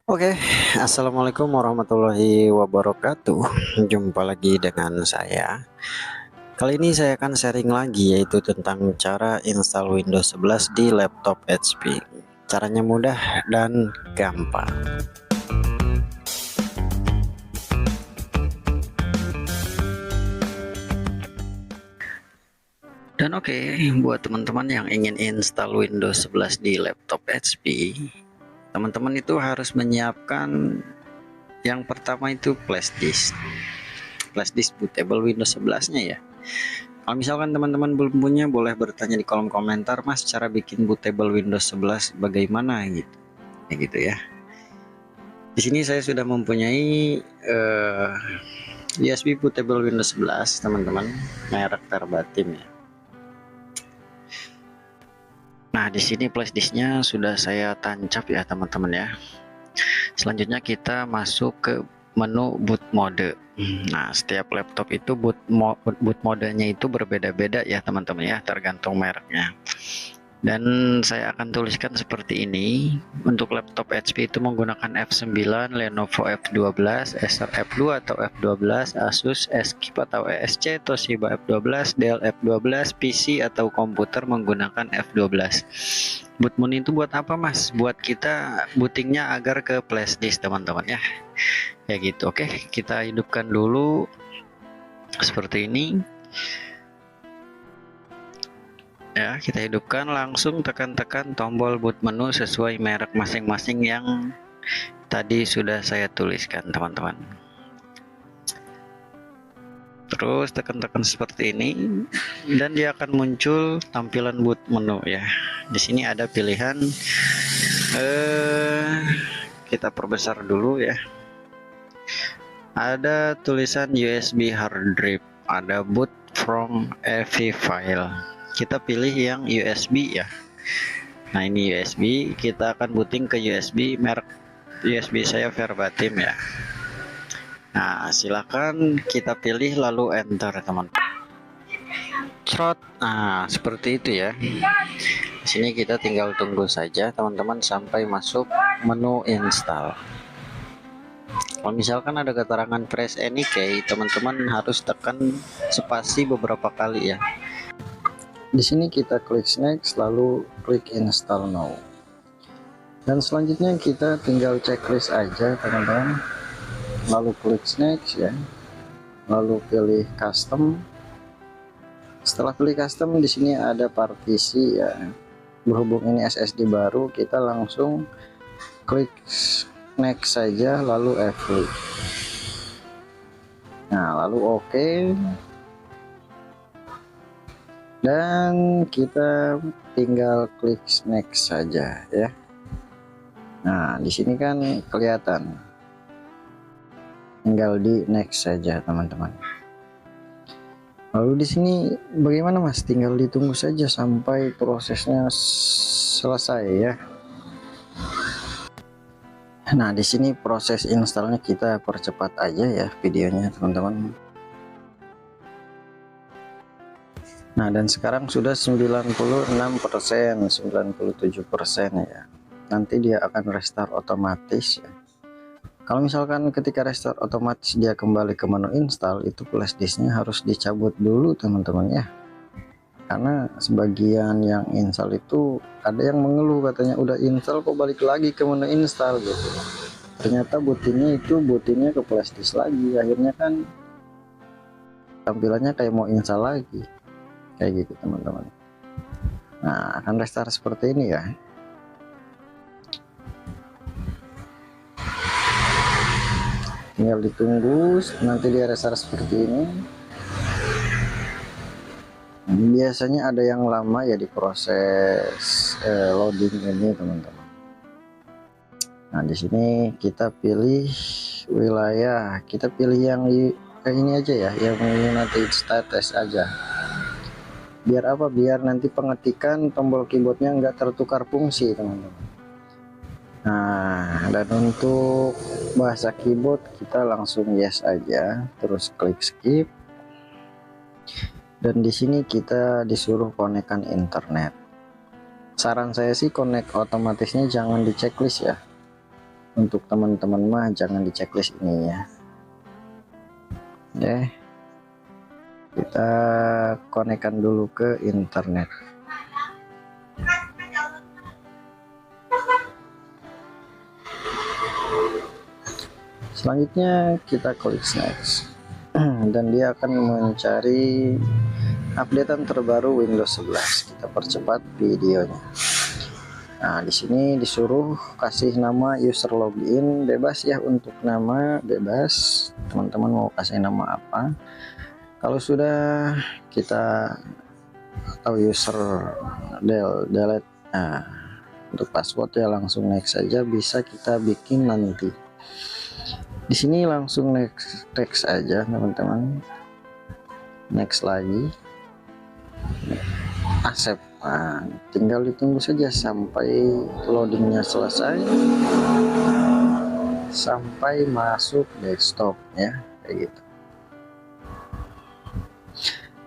Oke, assalamualaikum warahmatullahi wabarakatuh. Jumpa lagi dengan saya. Kali ini saya akan sharing lagi, yaitu tentang cara install Windows 11 di laptop HP. Caranya mudah dan gampang. Dan oke, buat teman-teman yang ingin install Windows 11 di laptop HP, teman-teman itu harus menyiapkan yang pertama itu flash disk bootable Windows 11-nya ya. Kalau misalkan teman-teman belum punya, boleh bertanya di kolom komentar, Mas, cara bikin bootable Windows 11 bagaimana gitu. Ya gitu ya. Di sini saya sudah mempunyai USB bootable Windows 11, teman-teman, merek Verbatim ya. Nah, di sini flash disknya sudah saya tancap ya, teman-teman ya. Selanjutnya kita masuk ke menu boot mode. Nah, setiap laptop itu boot modenya itu berbeda-beda ya, teman-teman ya, tergantung mereknya. Dan saya akan tuliskan seperti ini. Untuk laptop HP itu menggunakan F9, Lenovo F12, Acer F2 atau F12, Asus Escape atau ESC, Toshiba F12, Dell F12, PC atau komputer menggunakan F12. Boot mode itu buat apa, Mas? Buat kita bootingnya agar ke flash disk, teman-teman ya. Ya gitu. Oke, kita hidupkan dulu seperti ini. Ya, kita hidupkan, langsung tekan-tekan tombol boot menu sesuai merek masing-masing yang tadi sudah saya tuliskan, teman-teman. Terus tekan-tekan seperti ini dan dia akan muncul tampilan boot menu ya. Di sini ada pilihan kita perbesar dulu ya. Ada tulisan USB hard drive, ada boot from AV file. Kita pilih yang USB ya. Nah, ini USB, kita akan booting ke USB merek USB saya Verbatim ya. Nah, silakan kita pilih lalu enter, teman-teman. Trot. Nah, seperti itu ya. Di sini kita tinggal tunggu saja, teman-teman, sampai masuk menu install. Kalau misalkan ada keterangan press any key, teman-teman harus tekan spasi beberapa kali ya. Di sini kita klik next, lalu klik install now. Dan selanjutnya kita tinggal checklist aja, teman-teman. Lalu klik next ya. Lalu pilih custom. Setelah pilih custom, di sini ada partisi ya. Berhubung ini SSD baru, kita langsung klik next saja, lalu apply. Nah, lalu OK. Dan kita tinggal klik next saja ya. Nah, di sini kan kelihatan, tinggal di next saja, teman-teman. Lalu di sini bagaimana, Mas? Tinggal ditunggu saja sampai prosesnya selesai ya. Nah, di sini proses installnya kita percepat aja ya videonya, teman-teman. Nah, dan sekarang sudah 96%, 97% ya. Nanti dia akan restart otomatis ya. Kalau misalkan ketika restart otomatis dia kembali ke menu install, itu flash disknya harus dicabut dulu, teman-teman ya. Karena sebagian yang install itu ada yang mengeluh, katanya udah install kok balik lagi ke menu install gitu. Ternyata bootingnya ke flash disk lagi, akhirnya kan tampilannya kayak mau install lagi. Kayak gitu, teman-teman. Nah, akan restart seperti ini ya. Tinggal ditunggu, nanti dia restart seperti ini. Biasanya ada yang lama ya di proses loading ini, teman-teman. Nah, di sini kita pilih wilayah, kita pilih yang ini aja ya, yang United States aja. Biar apa? Biar nanti pengetikan tombol keyboardnya nggak tertukar fungsi, teman-teman. Nah, dan untuk bahasa keyboard kita langsung yes aja, terus klik skip. Dan di sini kita disuruh konekkan internet. Saran saya sih connect otomatisnya jangan di checklist ya. Untuk teman-teman mah jangan di checklist ini ya. Oke, kita konekkan dulu ke internet. Selanjutnya kita klik next dan dia akan mencari updatean terbaru Windows 11. Kita percepat videonya. Nah, di sini disuruh kasih nama user login, bebas ya, untuk nama bebas. Teman-teman mau kasih nama apa? Kalau sudah kita atau user delete. Nah, untuk password ya langsung next saja, bisa kita bikin nanti. Di sini langsung next aja teman-teman. Next lagi. Accept. Nah, tinggal ditunggu saja sampai loadingnya selesai, sampai masuk desktop ya, kayak gitu.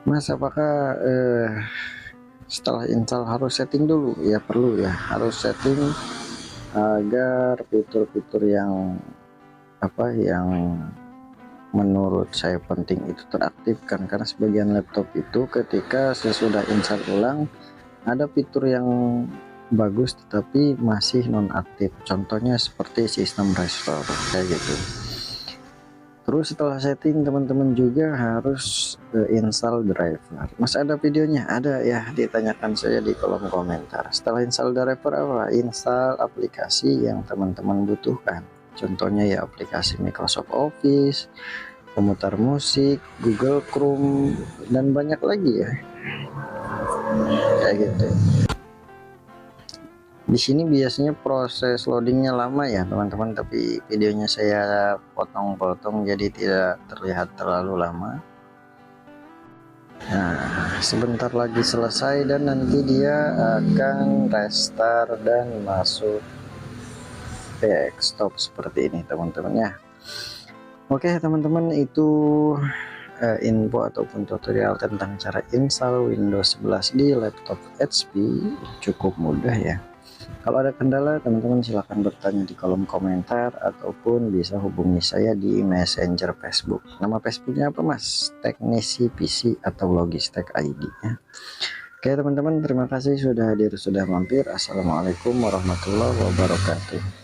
Mas, apakah setelah install harus setting dulu? Ya perlu ya, harus setting agar fitur-fitur yang menurut saya penting itu teraktifkan, karena sebagian laptop itu ketika sesudah install ulang ada fitur yang bagus tetapi masih nonaktif, contohnya seperti sistem restore kayak gitu. Terus setelah setting teman-teman juga harus install driver. Mas, ada videonya? Ada ya, ditanyakan saya di kolom komentar. Setelah install driver apa? Install aplikasi yang teman-teman butuhkan. Contohnya ya aplikasi Microsoft Office, pemutar musik, Google Chrome, dan banyak lagi ya. Kayak gitu. Di sini biasanya proses loadingnya lama ya teman-teman, tapi videonya saya potong-potong jadi tidak terlihat terlalu lama. Nah, sebentar lagi selesai dan nanti dia akan restart dan masuk desktop seperti ini teman-teman ya. Oke teman-teman, itu info ataupun tutorial tentang cara install Windows 11 di laptop HP. Cukup mudah ya. Kalau ada kendala teman-teman silahkan bertanya di kolom komentar ataupun bisa hubungi saya di Messenger Facebook. Nama Facebooknya apa Mas? Teknisi PC atau Logistek ID ya. Oke teman-teman, terima kasih sudah hadir, sudah mampir. Assalamualaikum warahmatullahi wabarakatuh.